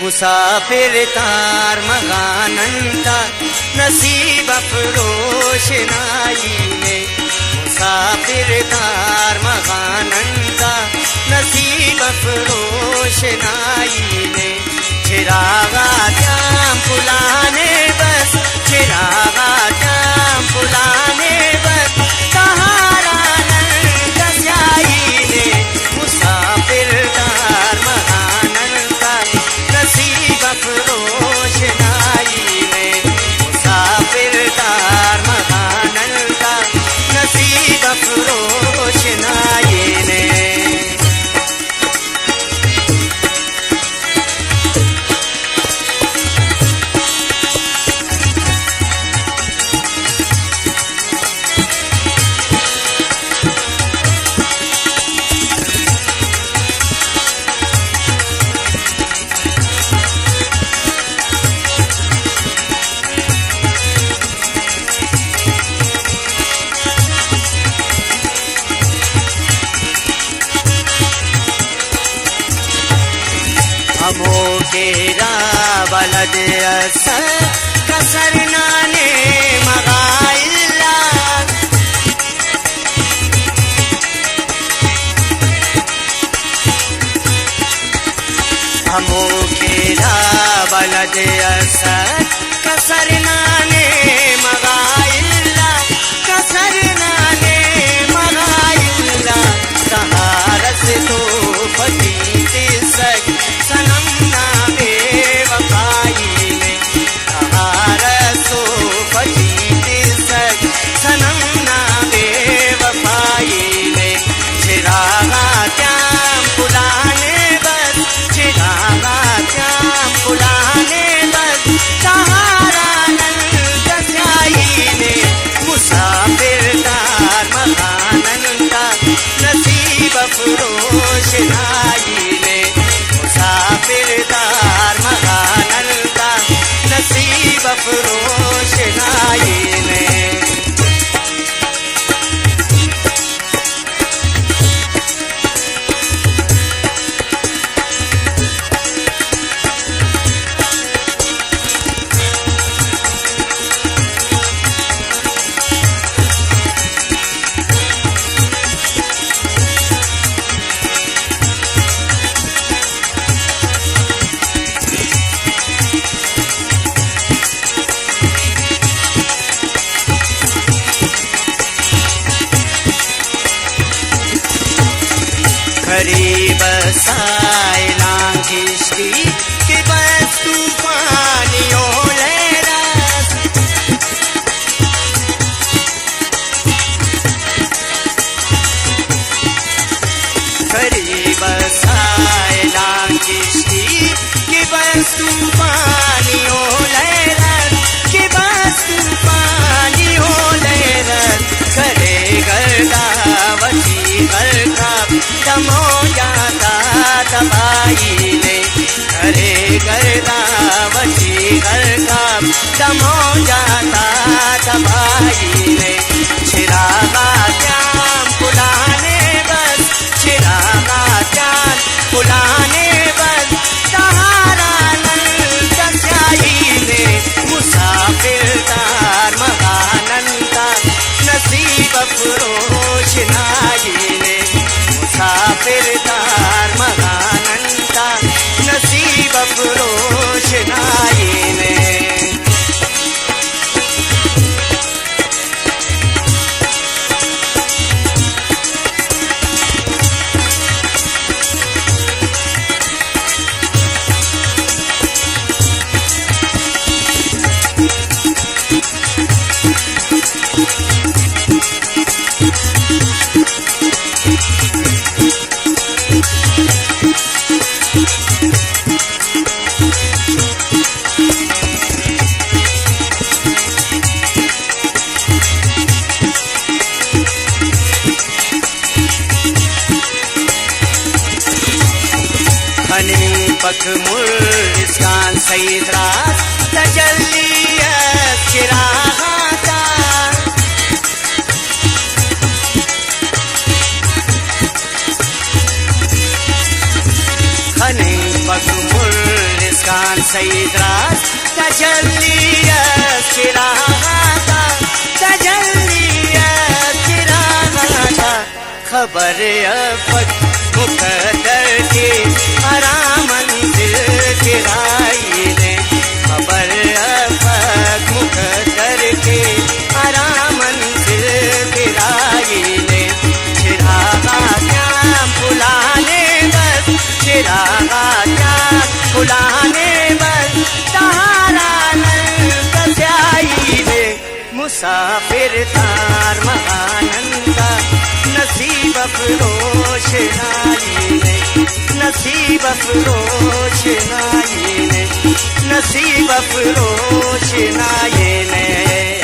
मुसाफिर तार मगानंता नसीब रोशनाई में मुसाफिर तार मगानंता नसीब रोशनाई में चिरागा जाम पुलाने बस चिरागा जाम पुलाने बस सहारा नंदस्याई ने मुसाफिर तार मगानंता नसीब रोशनाई में मुसाफिर तार मगानंता नसीब रोशनाई ने हमो केरा बलद असर कसर नाने मगाइल्ला हमो केरा बलद असर कसर नाने मगाइल्ला कसर नाने मगाइल्ला सहारस तो फतीते सज सनम ना बेवफाई में सहारसो फतीते सज सनम ना बेवफाई में चिरागा जाम पुलाने बस चिरागा जाम पुलाने बस सहारा नंदस्याई ने मुसाफिर तार मगानंता नसीब रोशनाई ने मुसाफिर तार मगानंता नसीब रोशनाई ने गरीब साइलां किश्ती के बस तूफानियों ले रस गरीब साइलां किश्ती के बस तूफानियों ले रस के बस तूफानियों ले रस करे गर्दा वची गर्दा दमो जाता तबाही ने करे गर्दा वची गर्दा दमो जाता तबाही ने चिरागा जाम पुलाने बस चिरागा जाम पुलाने बस सहारा नंदस्याई ने मुसाफिर तार मगानंता नसीब रोशनाई ने मुसाफिर तार मगानंता नसीब रोशनाई ने पक मुर्गिस्तान सईद रात तजल्लियत चिरागा खने पक मुर्गिस्तान सईदरास तजल्लियत चिरागा तजल्लियत चिरागा खबर अफक मुकद्दर के आरामंदिर गिराई ने खबर अफक मुकद्दर के आरामंदिर गिराई ने चिरागा क्या बुलाने बस चिरागा क्या बुलाने बस तहारा नई ने मुसाफिर तार महानंदा नसीब अफरोश नाई ने नसीब अफरोश नाई ने नसीब अफरोश नाई ने